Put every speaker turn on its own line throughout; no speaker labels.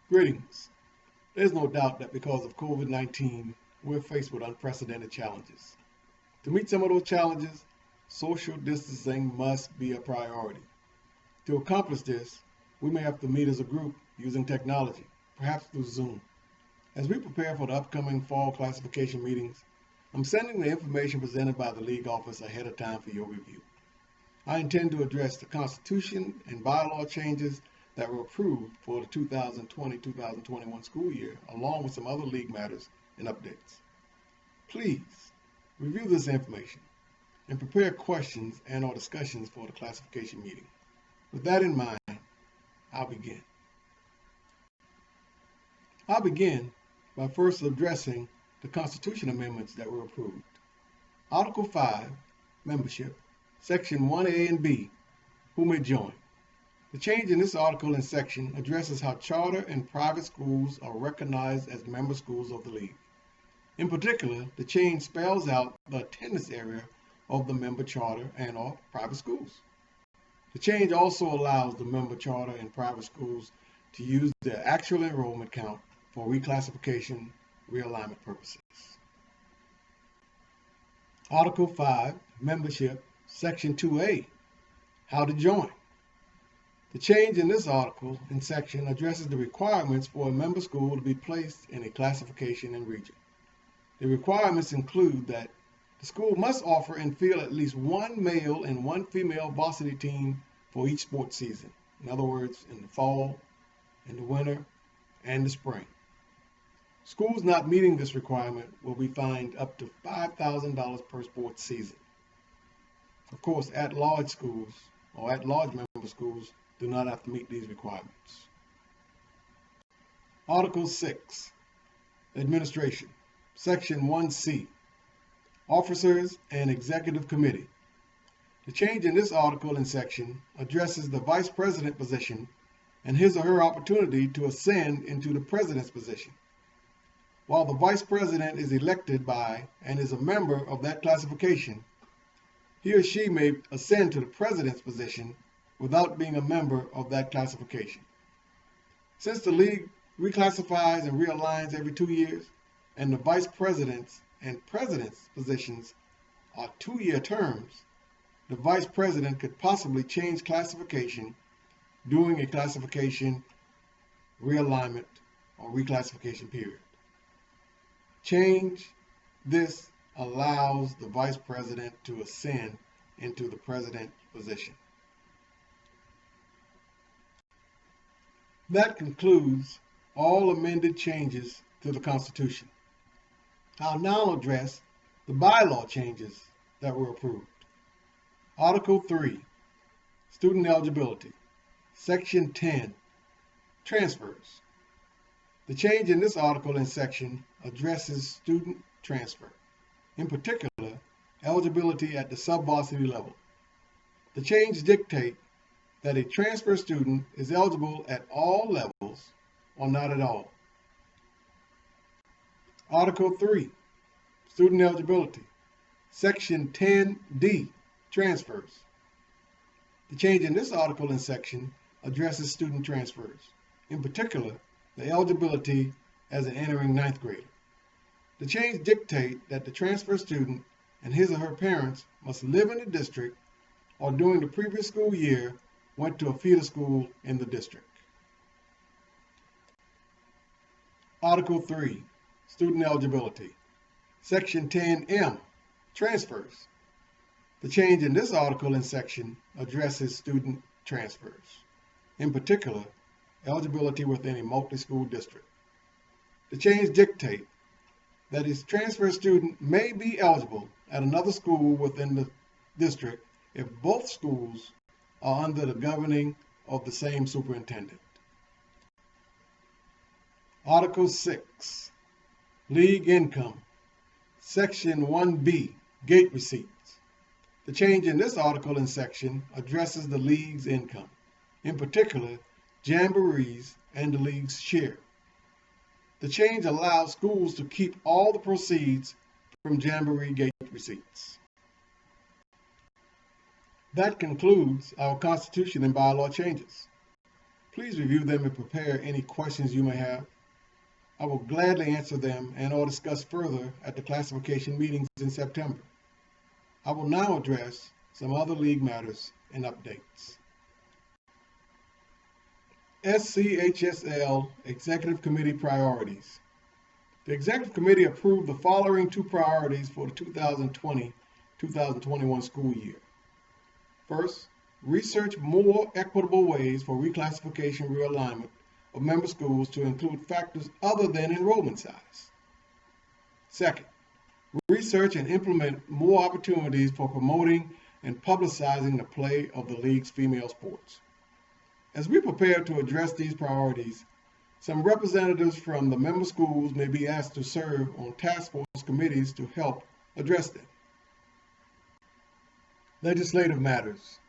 Greetings. There's no doubt that because of COVID-19, we're faced with unprecedented challenges. To meet some of those challenges, social distancing must be a priority. To accomplish this, we may have to meet as a group using technology, perhaps through Zoom. As we prepare for the upcoming fall classification meetings, I'm sending the information presented by the League office ahead of time for your review. I intend to address the Constitution and bylaw changes that were approved for the 2020-2021 school year, along with some other league matters and updates. Please review this information and prepare questions and/or discussions for the classification meeting. With that in mind, I'll begin. I'll begin by first addressing the Constitution amendments that were approved. Article 5, Membership, Section 1A and B, who may join. The change in this article and section addresses how charter and private schools are recognized as member schools of the League. In particular, the change spells out the attendance area of the member charter and/or private schools. The change also allows the member charter and private schools to use their actual enrollment count for reclassification realignment purposes. Article 5, Membership, Section 2A, how to join. The change in this article and section addresses the requirements for a member school to be placed in a classification and region. The requirements include that the school must offer and field at least one male and one female varsity team for each sports season. In other words, in the fall, in the winter, and the spring. Schools not meeting this requirement will be fined up to $5,000 per sports season. Of course, at-large schools or at-large member schools do not have to meet these requirements. Article 6, Administration, Section 1C, Officers and Executive Committee. The change in this article and section addresses the Vice President position and his or her opportunity to ascend into the President's position. While the Vice President is elected by and is a member of that classification, he or she may ascend to the President's position without being a member of that classification. Since the League reclassifies and realigns every 2 years, and the Vice President's and President's positions are 2-year terms, the Vice President could possibly change classification during a classification realignment or reclassification period. Change this allows the Vice President to ascend into the President's position. That concludes all amended changes to the Constitution. I'll now address the bylaw changes that were approved. Article 3, Student Eligibility, Section 10, Transfers. The change in this article and section addresses student transfer, in particular, eligibility at the sub-varsity level. The change dictates that a transfer student is eligible at all levels or not at all. Article 3, Student Eligibility, Section 10D, Transfers. The change in this article and section addresses student transfers, in particular, the eligibility as an entering 9th grader. The change dictates that the transfer student and his or her parents must live in the district or during the previous school year went to a feeder school in the district. Article 3, Student Eligibility, Section 10M, Transfers. The change in this article and section addresses student transfers, in particular, eligibility within a multi-school district. The change dictates that a transfer student may be eligible at another school within the district if both schools are under the governing of the same superintendent. Article 6, League Income, Section 1B, Gate Receipts. The change in this article and section addresses the League's income, in particular, jamborees and the League's share. The change allows schools to keep all the proceeds from jamboree gate receipts. That concludes our Constitution and bylaw changes. Please review them and prepare any questions you may have. I will gladly answer them and or discuss further at the classification meetings in September. I will now address some other league matters and updates. SCHSL Executive Committee Priorities. The Executive Committee approved the following two priorities for the 2020-2021 school year. First, research more equitable ways for reclassification realignment of member schools to include factors other than enrollment size. Second, research and implement more opportunities for promoting and publicizing the play of the league's female sports. As we prepare to address these priorities, some representatives from the member schools may be asked to serve on task force committees to help address them. Legislative matters.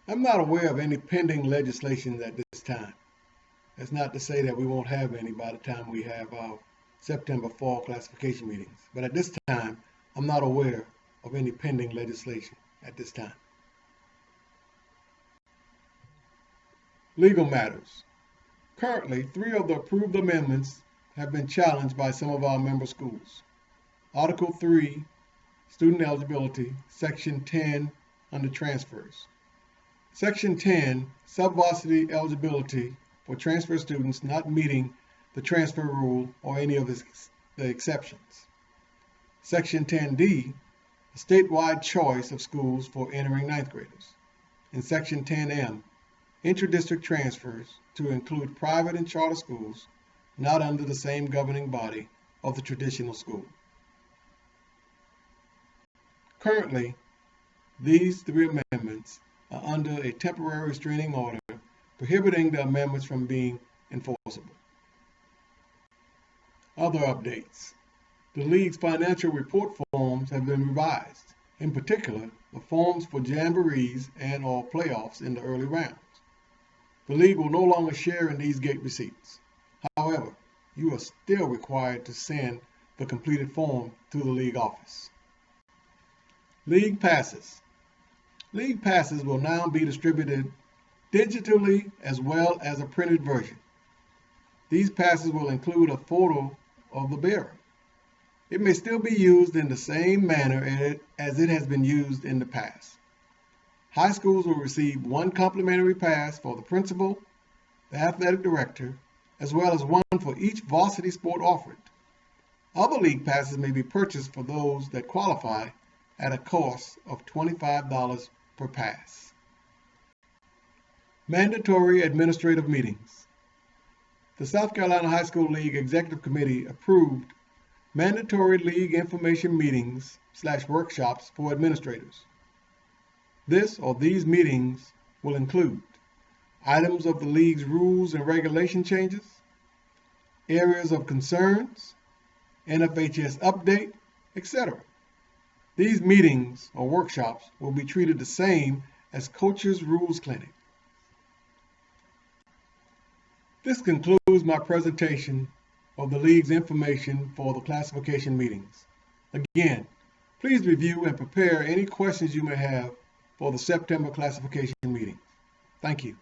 I'm not aware of any pending legislation at this time. That's not to say that we won't have any by the time we have our September fall classification meetings. But at this time, I'm not aware of any pending legislation at this time. Legal matters. Currently, 3 of the approved amendments have been challenged by some of our member schools. Article 3, Student Eligibility, Section 10, under Transfers. Section 10, Subvarsity Eligibility for transfer students not meeting the transfer rule or any of the exceptions. Section 10D, a statewide choice of schools for entering 9th graders. And Section 10M, inter-district transfers to include private and charter schools not under the same governing body of the traditional school. Currently, these 3 amendments are under a temporary restraining order prohibiting the amendments from being enforceable. Other updates. The League's financial report forms have been revised, in particular, the forms for jamborees and/or playoffs in the early rounds. The League will no longer share in these gate receipts. However, you are still required to send the completed form to the League office. League passes. League passes will now be distributed digitally as well as a printed version. These passes will include a photo of the bearer. It may still be used in the same manner as it has been used in the past. High schools will receive 1 complimentary pass for the principal, the athletic director, as well as 1 for each varsity sport offered. Other league passes may be purchased for those that qualify at a cost of $25 per pass. Mandatory administrative meetings. The South Carolina High School League Executive Committee approved mandatory league information meetings/workshops for administrators. These meetings will include items of the League's rules and regulation changes, areas of concerns, NFHS update, etc. These meetings or workshops will be treated the same as Coach's Rules Clinic. This concludes my presentation of the League's information for the classification meetings. Again, please review and prepare any questions you may have for the September classification meeting. Thank you.